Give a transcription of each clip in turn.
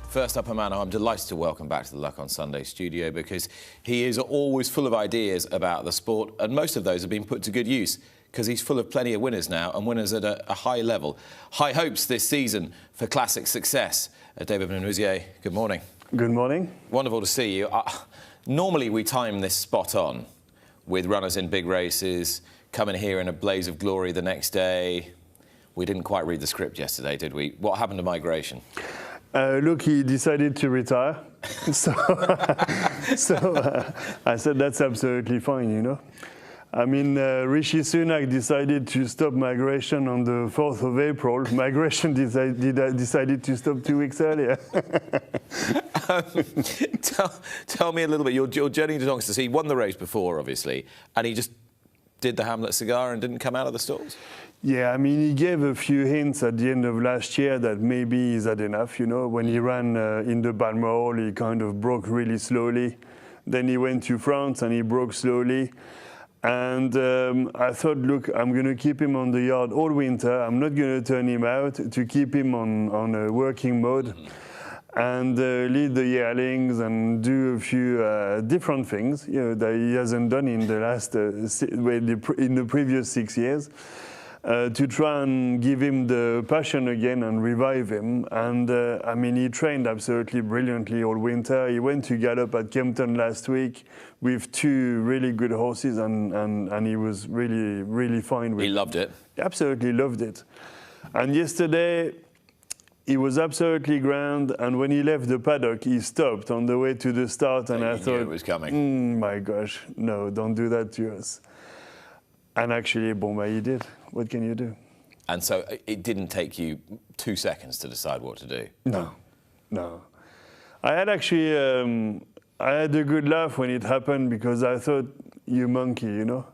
First up, a man I'm delighted to welcome back to the Luck on Sunday studio because he is always full of ideas about the sport, and most of those have been put to good use because he's full of plenty of winners now, and winners at a high level. High hopes this season for classic success. David Menuisier, good morning. Good morning. Wonderful to see you. Normally we time this spot on with runners in big races, coming here in a blaze of glory the next day. We didn't quite read the script yesterday, did we? What happened to migration? Look, he decided to retire, so I said that's absolutely fine, you know. I mean, Rishi Sunak decided to stop migration on the 4th of April. Migration decided to stop 2 weeks earlier. Tell me a little bit, your journey to Doncaster. He won the race before, obviously, and he just did the Hamlet cigar and didn't come out of the stalls? Yeah, I mean, he gave a few hints at the end of last year that maybe he's had enough, you know. When he ran in the Balmoral, he kind of broke really slowly. Then he went to France and he broke slowly. And I thought, look, I'm going to keep him on the yard all winter. I'm not going to turn him out to keep him on a working mode and lead the yearlings and do a few different things, you know, that he hasn't done in the last in the previous 6 years. To try and give him the passion again and revive him. And I mean, he trained absolutely brilliantly all winter. He went to gallop at Kempton last week with 2 really good horses, and he was really, really fine with it. He loved it. Absolutely loved it. And yesterday, he was absolutely grand, and when he left the paddock, he stopped on the way to the start, and I thought, it was coming. My gosh, no, don't do that to us. And actually, he did. What can you do? And so it didn't take you 2 seconds to decide what to do? No. I had actually, I had a good laugh when it happened because I thought, you monkey, you know.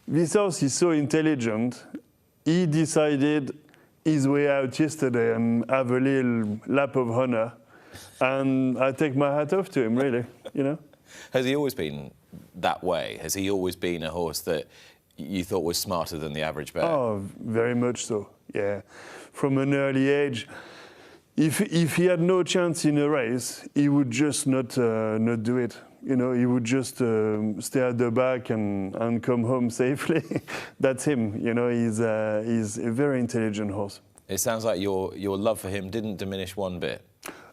This horse is so intelligent. He decided his way out yesterday and have a little lap of honor. And I take my hat off to him, really, you know. Has he always been that way? Has he always been a horse that you thought was smarter than the average bear? Oh, very much so, yeah. From an early age, if he had no chance in a race, he would just not do it. You know, he would just stay at the back and come home safely. That's him, you know, he's a very intelligent horse. It sounds like your love for him didn't diminish one bit.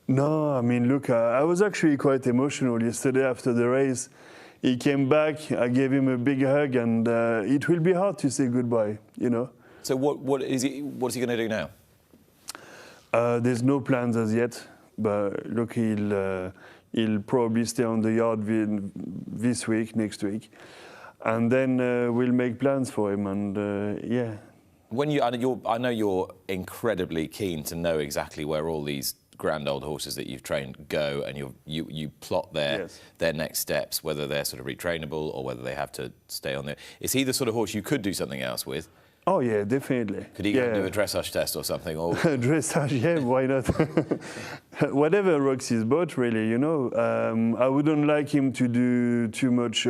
No, I mean, look, I was actually quite emotional yesterday after the race. He came back, I gave him a big hug, and it will be hard to say goodbye, you know. So what is he going to do now? There's no plans as yet, but look, he'll probably stay on the yard this week, next week, and then we'll make plans for him, and yeah. I know you're incredibly keen to know exactly where all these grand old horses that you've trained go, and you plot their next steps, whether they're sort of retrainable or whether they have to stay on there. Is he the sort of horse you could do something else with? Oh yeah, definitely. Could he go and do a dressage test or something? Or dressage, yeah, why not? Whatever rocks his boat, really, you know. I wouldn't like him to do too much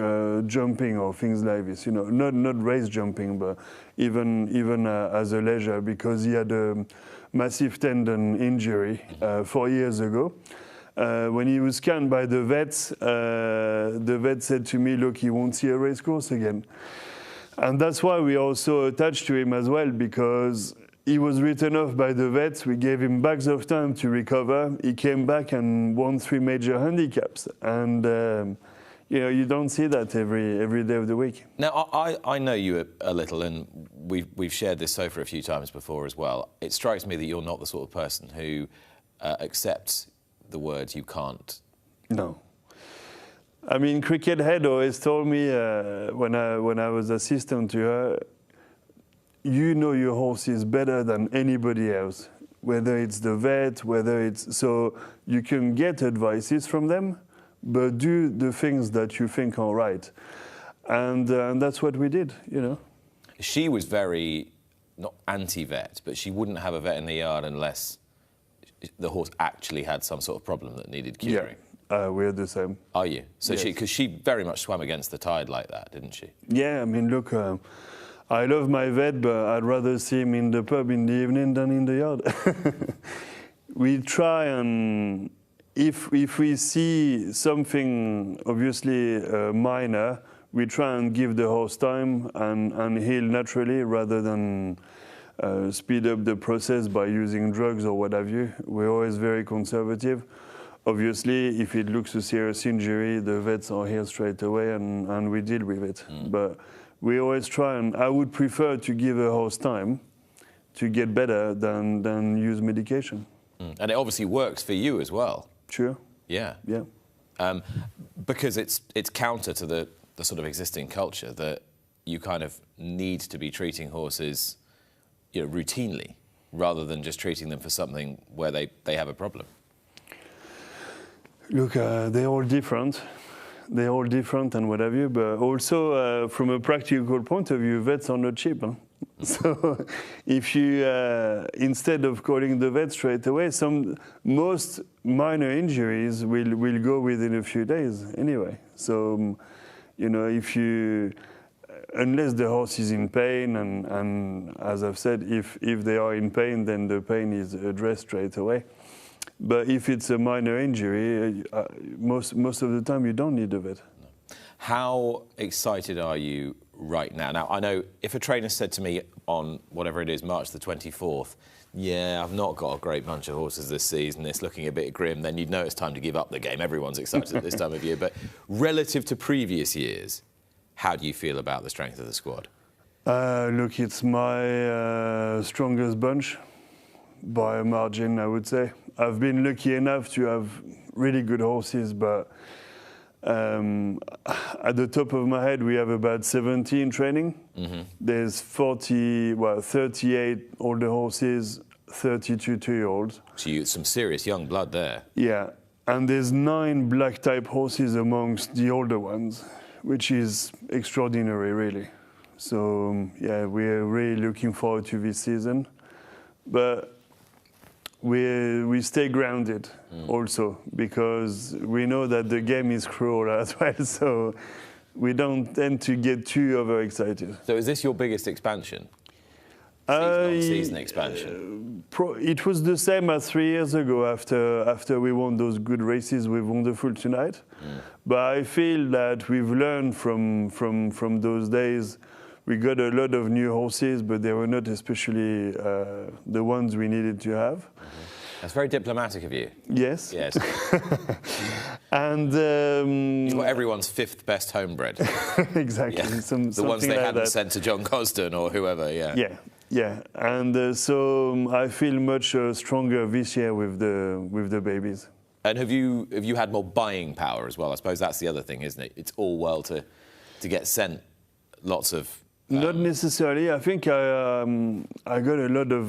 jumping or things like this, you know. Not race jumping, but even as a leisure, because he had a massive tendon injury 4 years ago. When he was scanned by the vets, the vet said to me, look, he won't see a racecourse again. And that's why we also attached to him as well, because he was written off by the vets. We gave him bags of time to recover. He came back and won 3 major handicaps. And, you know, you don't see that every day of the week. Now, I know you a little, and we've shared this sofa a few times before as well. It strikes me that you're not the sort of person who accepts the words you can't. No. I mean, Cricket Head always told me when I was assistant to her, you know your horse is better than anybody else, whether it's the vet, whether it's... So you can get advices from them, but do the things that you think are right. And that's what we did, you know. She was very, not anti-vet, but she wouldn't have a vet in the yard unless the horse actually had some sort of problem that needed curing. Yeah. We're the same. Are you? So yes. because she very much swam against the tide like that, didn't she? Yeah, I mean, look, I love my vet, but I'd rather see him in the pub in the evening than in the yard. we try and if we see something obviously minor, we try and give the horse time and heal naturally rather than speed up the process by using drugs or what have you. We're always very conservative. Obviously, if it looks a serious injury, the vets are here straight away and we deal with it. But we always try, and I would prefer to give a horse time to get better than use medication. And it obviously works for you as well. Sure. Yeah. Yeah. Because it's counter to the sort of existing culture that you kind of need to be treating horses, routinely, rather than just treating them for something where they have a problem. Look, they're all different. They're all different and what have you, but also from a practical point of view, vets are not cheap. Huh? So if you, instead of calling the vet straight away, most minor injuries will go within a few days anyway. So, if you, unless the horse is in pain, and as I've said, if they are in pain, then the pain is addressed straight away. But if it's a minor injury, most of the time you don't need a vet. How excited are you right now? Now, I know if a trainer said to me on whatever it is, March the 24th, yeah, I've not got a great bunch of horses this season, it's looking a bit grim, then you'd know it's time to give up the game. Everyone's excited at this time of year. But relative to previous years, how do you feel about the strength of the squad? Look, it's my strongest bunch by a margin, I would say. I've been lucky enough to have really good horses, but at the top of my head, we have about 70 in training. Mm-hmm. There's 38 older horses, 32 two-year-olds. So some serious young blood there. Yeah, and there's 9 black-type horses amongst the older ones, which is extraordinary, really. So, yeah, we're really looking forward to this season. But we stay grounded also, because we know that the game is cruel as well, so we don't tend to get too overexcited. So is this your biggest expansion? Season expansion? It was the same as 3 years ago after we won those good races with Wonderful Tonight. But I feel that we've learned from those days. We got a lot of new horses, but they were not especially the ones we needed to have. That's very diplomatic of you. Yes. Yes. And you've got everyone's 5th best homebred. Exactly. Yeah. The ones they hadn't sent to John Cosden or whoever. Yeah. Yeah. And so I feel much stronger this year with the babies. And have you had more buying power as well? I suppose that's the other thing, isn't it? It's all well to get sent lots of. Not necessarily. I think I got a lot of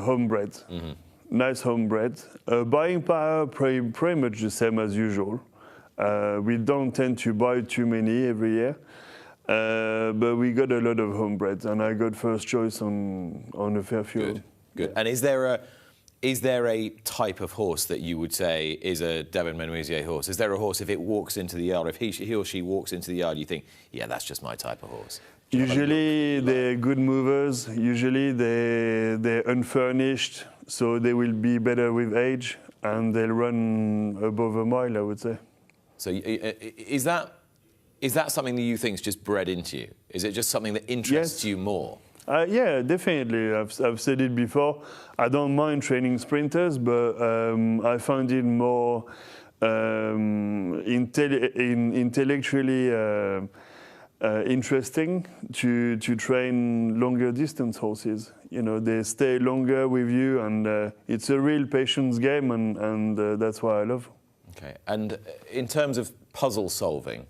homebreds, nice homebreds. Buying power, pretty much the same as usual. We don't tend to buy too many every year, but we got a lot of homebreds, and I got first choice on a fair few. Good. And is there a type of horse that you would say is a Devin Menuisier horse? Is there a horse, if it walks into the yard, if he or she walks into the yard, you think, yeah, that's just my type of horse? Usually they're good movers. Usually they're unfurnished, so they will be better with age, and they'll run above a mile, I would say. So is that something that you think is just bred into you? Is it just something that interests you more? Yeah, definitely. I've said it before. I don't mind training sprinters, but I find it more intellectually interesting to train longer distance horses. They stay longer with you, and it's a real patience game, and that's what I love. Okay. And in terms of puzzle solving,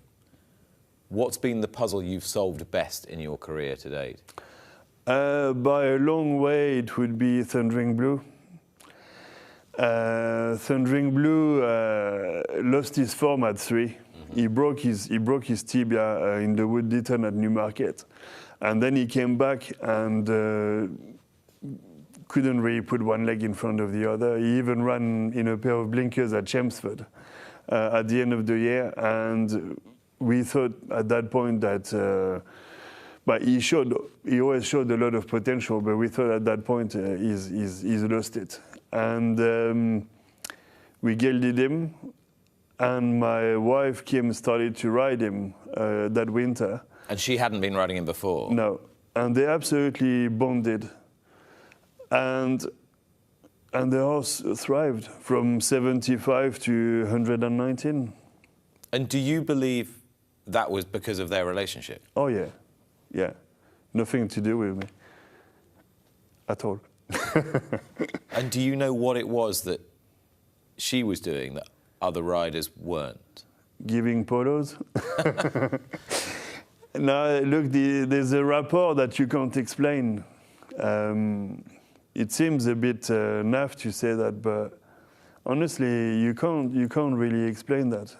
what's been the puzzle you've solved best in your career to date? By a long way, it would be Thundering Blue. Thundering Blue lost his form at 3. He broke his tibia in the Wood Ditton at Newmarket, and then he came back and couldn't really put one leg in front of the other. He even ran in a pair of blinkers at Chelmsford at the end of the year, and we thought at that point that. But he always showed a lot of potential, but we thought at that point he's lost it. and we gelded him, and my wife Kim started to ride him that winter. And she hadn't been riding him before? No, and they absolutely bonded. And the horse thrived from 75 to 119. And do you believe that was because of their relationship? Oh yeah, yeah. Nothing to do with me at all. And do you know what it was that she was doing that other riders weren't? Giving polos. No, look, there's a rapport that you can't explain. It seems a bit naff to say that, but honestly, you can't really explain that.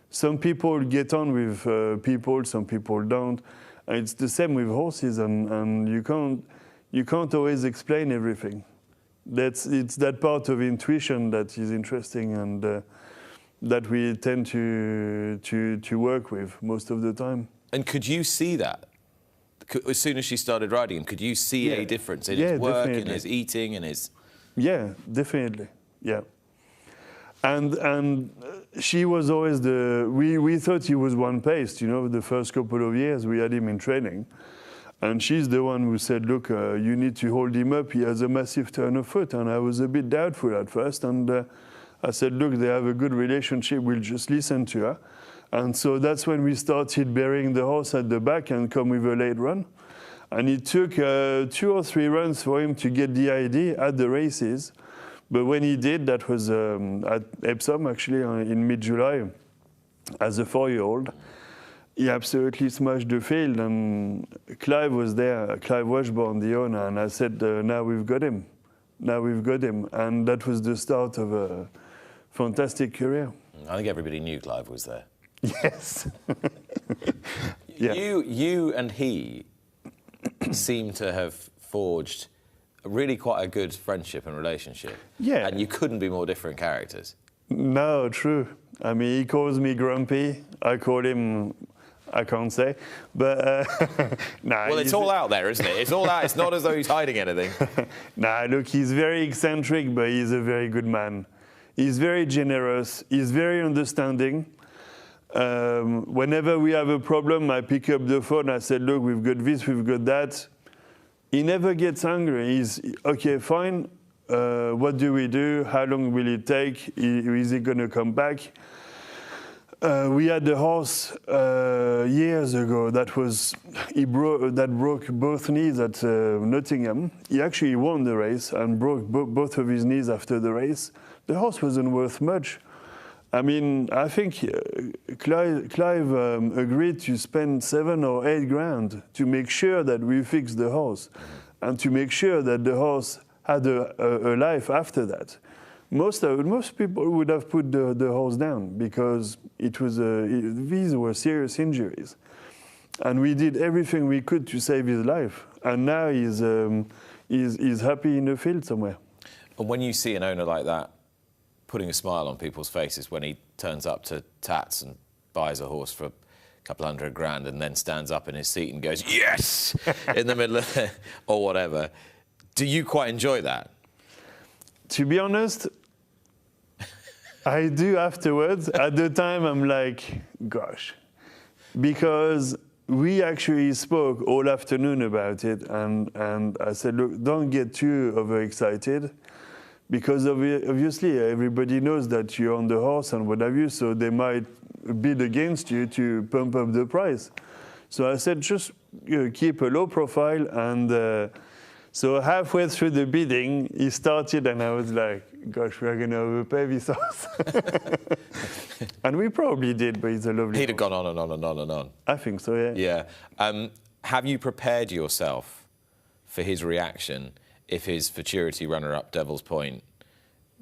Some people get on with people, some people don't. And it's the same with horses, and you can't always explain everything. It's that part of intuition that is interesting, and that we tend to work with most of the time. And could you see that? As soon as she started riding him, could you see a difference in his work, definitely. in his eating, in his... Yeah, definitely, yeah. And she was always we thought he was one-paced, you know, the first couple of years we had him in training. And she's the one who said, look, you need to hold him up, he has a massive turn of foot. And I was a bit doubtful at first, and I said, look, they have a good relationship, we'll just listen to her. And so that's when we started burying the horse at the back and come with a late run. And it took 2 or 3 runs for him to get the idea at the races. But when he did, that was at Epsom, actually, in mid-July, as a 4-year-old, he absolutely smashed the field. And Clive was there, Clive Washburn, the owner, and I said, now we've got him. Now we've got him. And that was the start of a fantastic career. I think everybody knew Clive was there. Yes. Yeah. You and he seem to have forged really quite a good friendship and relationship. Yeah. And you couldn't be more different characters. No, true. I mean, he calls me grumpy. I call him, I can't say, but nah. Well, it's all out there, isn't it? It's all out. It's not as though he's hiding anything. Nah, look, he's very eccentric, but he's a very good man. He's very generous. He's very understanding. Whenever we have a problem, I pick up the phone. I said, look, we've got this, we've got that. He never gets angry. He's, okay, fine. What do we do? How long will it take? Is he going to come back? We had a horse years ago that broke both knees at Nottingham. He actually won the race and broke both of his knees after the race. The horse wasn't worth much. I mean, I think Clive agreed to spend 7 or 8 grand to make sure that we fixed the horse and to make sure that the horse had a life after that. Most people would have put the horse down because these were serious injuries. And we did everything we could to save his life. And now he's happy in the field somewhere. And when you see an owner like that, putting a smile on people's faces when he turns up to Tats and buys a horse for a couple $100 grand and then stands up in his seat and goes, yes, in the middle of it, or whatever. Do you quite enjoy that? To be honest, I do afterwards. At the time, I'm like, gosh, because we actually spoke all afternoon about it, and I said, look, don't get too overexcited. Because obviously everybody knows that you're on the horse and what have you, so they might bid against you to pump up the price. So I said, just keep a low profile. And so halfway through the bidding, he started, and I was like, gosh, we're going to overpay this horse. And we probably did, but he's a lovely He'd have horse. gone on and on and on and on. I think so, yeah. Yeah. Have you prepared yourself for his reaction if his futurity runner-up, Devil's Point,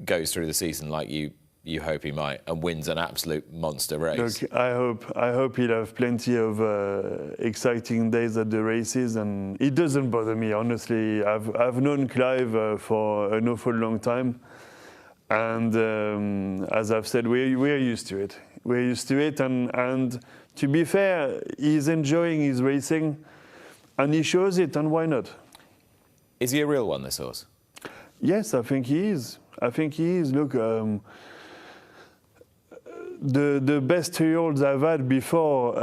goes through the season like you hope he might and wins an absolute monster race? Look, I hope he'll have plenty of exciting days at the races, and it doesn't bother me, honestly. I've known Clive for an awful long time, and as I've said, we're used to it. We're used to it, and to be fair, he's enjoying his racing, and he shows it, and why not? Is he a real one, this horse? Yes, I think he is. I think he is. Look, the best 2-year-olds I've had before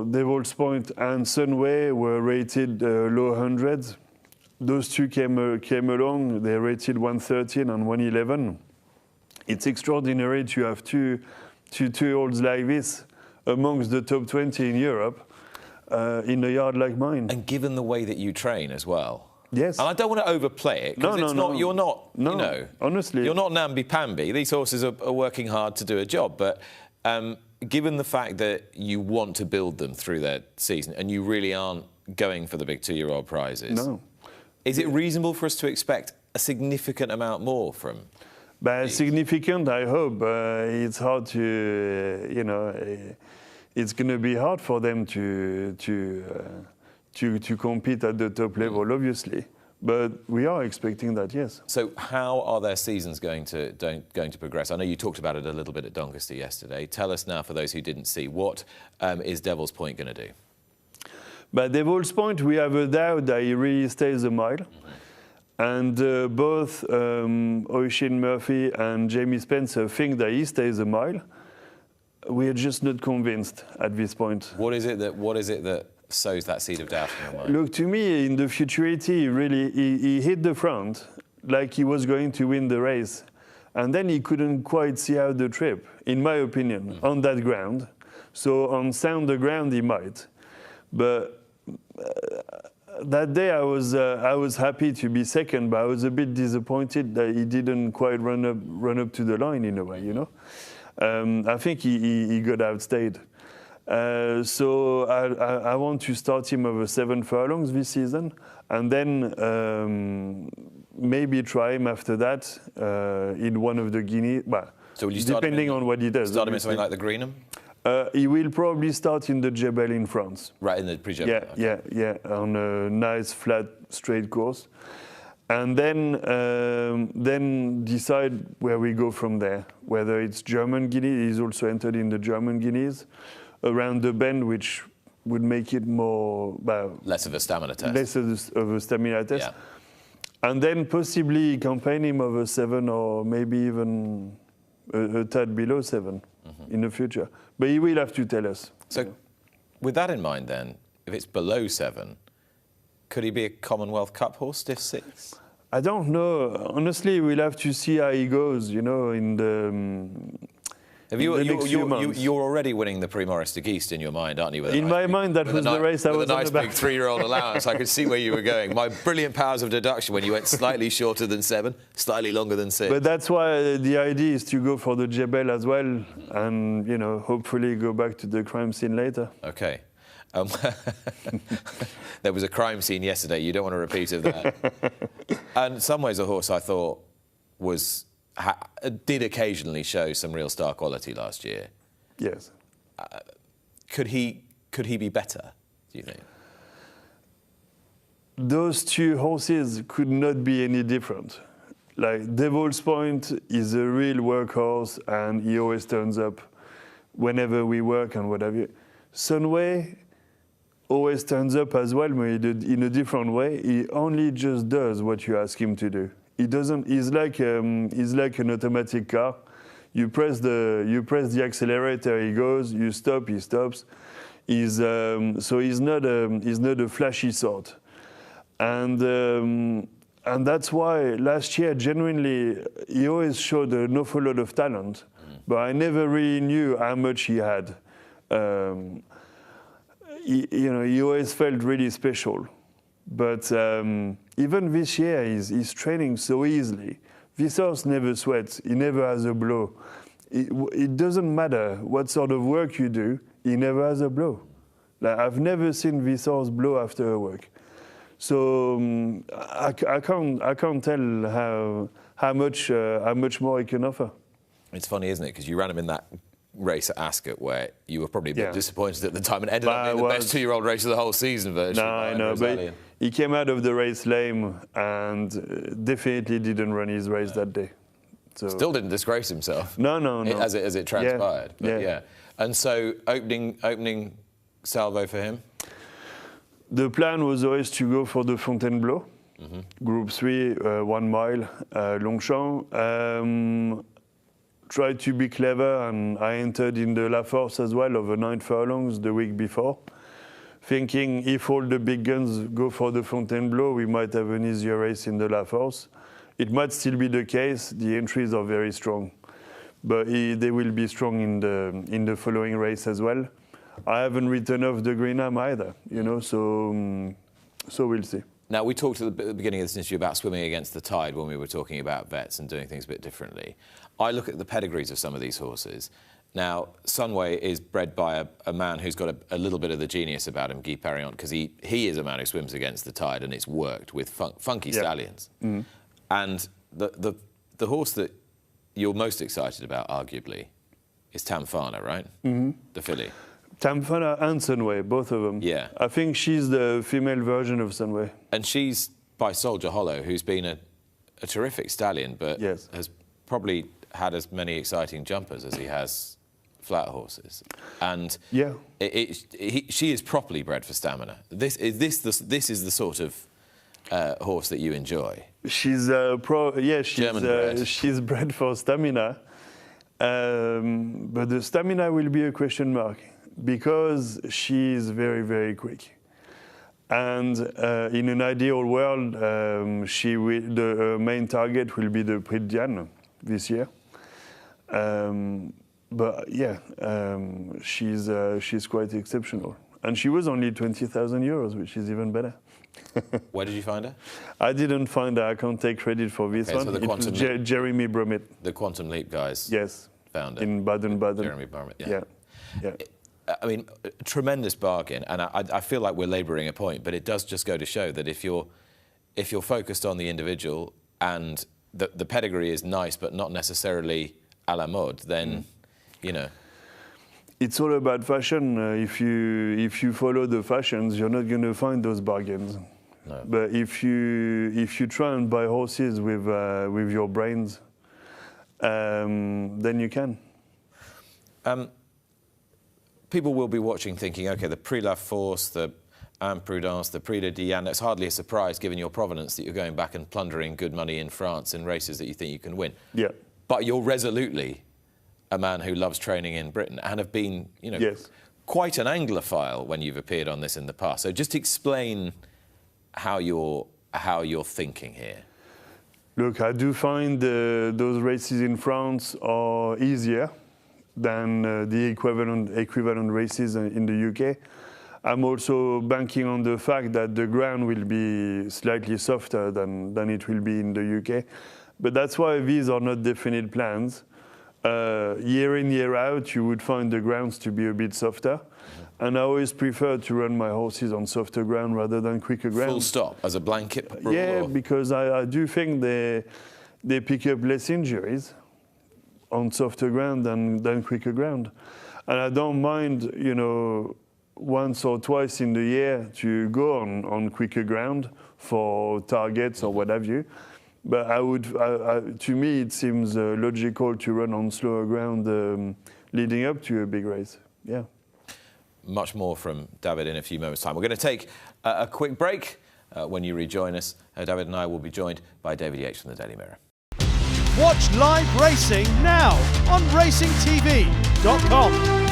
Devil's Point and Sunway were rated low hundreds. Those two came along. They rated 113 and 111. It's extraordinary to have two 2-year-olds like this amongst the top 20 in Europe in a yard like mine. And given the way that you train as well. Yes. And I don't want to overplay it, because you're not, you know, honestly, you're not namby-pamby. These horses are working hard to do a job, but given the fact that you want to build them through their season and you really aren't going for the big 2-year-old prizes, no. Is it reasonable for us to expect a significant amount more from these? Significant, I hope. It's hard to, it's going to be hard for them to compete at the top level, obviously. But we are expecting that, yes. So how are their seasons going to progress? I know you talked about it a little bit at Doncaster yesterday. Tell us now, for those who didn't see, what is Devil's Point going to do? But Devil's Point, we have a doubt that he really stays a mile. And both Oisin Murphy and Jamie Spencer think that he stays a mile. We are just not convinced at this point. What is it that sows that seed of doubt in your mind? Look, to me, in the futurity, he hit the front like he was going to win the race. And then he couldn't quite see out the trip, in my opinion, on that ground. So on sounder ground, he might. But that day I was happy to be second, but I was a bit disappointed that he didn't quite run up to the line in a way, you know. I think he got outstayed. So I want to start him over 7 furlongs this season, and then maybe try him after that in one of the Guineas. Well, so will you depending on what he does. Start him in something like the Greenham? He will probably start in the Jebel in France. Right, in the pre-Jebel. Yeah, yeah, on a nice, flat, straight course. And then decide where we go from there, whether it's German Guineas. He's also entered in the German Guineas, around the bend, which would make it more... less of a stamina test. Less of a stamina test. Yeah. And then possibly campaign him over 7 or maybe even a tad below 7 in the future. But he will have to tell us. So with that in mind then, if it's below 7, could he be a Commonwealth Cup horse, stiff 6? I don't know. Honestly, we'll have to see how he goes, you know, in the next few months. You're already winning the Prix Maurice de Geest in your mind, aren't you? In my mind, that was the race I was on about. With a nice big 3-year-old allowance, I could see where you were going. My brilliant powers of deduction when you went slightly shorter than 7, slightly longer than 6. But that's why the idea is to go for the Jebel as well and, you know, hopefully go back to the crime scene later. OK. There was a crime scene yesterday. You don't want a repeat of that. And in some ways, a horse I thought did occasionally show some real star quality last year. Yes. Could he be better, do you think? Those two horses could not be any different. Like, Devil's Point is a real workhorse, and he always turns up whenever we work and whatever. Sunway always turns up as well, but in a different way. He only just does what you ask him to do. He doesn't. He's like an automatic car. You press the accelerator, he goes. You stop, he stops. So he's not a flashy sort, and that's why last year genuinely he always showed an awful lot of talent, but I never really knew how much he had. He always felt really special. But even this year, he's training so easily. This horse never sweats. He never has a blow. It doesn't matter what sort of work you do. He never has a blow. Like, I've never seen this horse blow after a work. So I can't tell how much more he can offer. It's funny, isn't it? Because you ran him in that race at Ascot where you were probably a bit disappointed at the time and ended up being the best 2-year-old race of the whole season virtually. No, I know, but he came out of the race lame and definitely didn't run his race that day. So still didn't disgrace himself. No. As it transpired. Yeah. But yeah. And so opening salvo for him? The plan was always to go for the Fontainebleau, Group 3, 1 mile, Longchamp. Tried to be clever, and I entered in the La Force as well over 9 furlongs the week before, thinking if all the big guns go for the Fontainebleau, we might have an easier race in the La Force. It might still be the case. The entries are very strong, but they will be strong in the following race as well. I haven't written off the Greenham either, so we'll see. Now, we talked at the beginning of this interview about swimming against the tide when we were talking about vets and doing things a bit differently. I look at the pedigrees of some of these horses. Now, Sunway is bred by a man who's got a little bit of the genius about him, Guy Perriant, because he is a man who swims against the tide, and it's worked with funky stallions. Mm. And the horse that you're most excited about, arguably, is Tamfana, right? Mm-hmm. The filly. Tamfana and Sunway, both of them. Yeah. I think she's the female version of Sunway. And she's by Soldier Hollow, who's been a terrific stallion, but has probably had as many exciting jumpers as he has flat horses. And she is properly bred for stamina. This is the sort of horse that you enjoy. She's she's bred for stamina, but the stamina will be a question mark, because she's very, very quick. And in an ideal world, the main target will be the Prix de Diane this year. She's quite exceptional. And she was only 20,000 euros, which is even better. Where did you find her? I didn't find her. I can't take credit for this one. So the it was Jeremy Brummett. The Quantum Leap guys. Yes. Found her. In Baden-Baden. Jeremy Brummett, yeah. I mean, a tremendous bargain, and I feel like we're labouring a point, but it does just go to show that if you're focused on the individual and the pedigree is nice but not necessarily à la mode, then it's all about fashion. If you follow the fashions, you're not going to find those bargains. No. But if you try and buy horses with your brains, then you can. People will be watching thinking, OK, the Prix La Force, the Imprudence, the Prix de Diane, it's hardly a surprise given your provenance that you're going back and plundering good money in France in races that you think you can win. Yeah. But you're resolutely a man who loves training in Britain and have been, quite an Anglophile when you've appeared on this in the past. So just explain how you're thinking here. Look, I do find those races in France are easier than the equivalent races in the UK. I'm also banking on the fact that the ground will be slightly softer than it will be in the UK. But that's why these are not definite plans. Year in, year out, you would find the grounds to be a bit softer. And I always prefer to run my horses on softer ground rather than quicker ground. Full stop, as a blanket rule? Yeah, because I do think they pick up less injuries on softer ground than quicker ground. And I don't mind, once or twice in the year to go on quicker ground for targets or what have you. But to me, it seems logical to run on slower ground leading up to a big race. Yeah. Much more from David in a few moments' time. We're going to take a quick break. When you rejoin us, David and I will be joined by David Yates from the Daily Mirror. Watch live racing now on racingtv.com.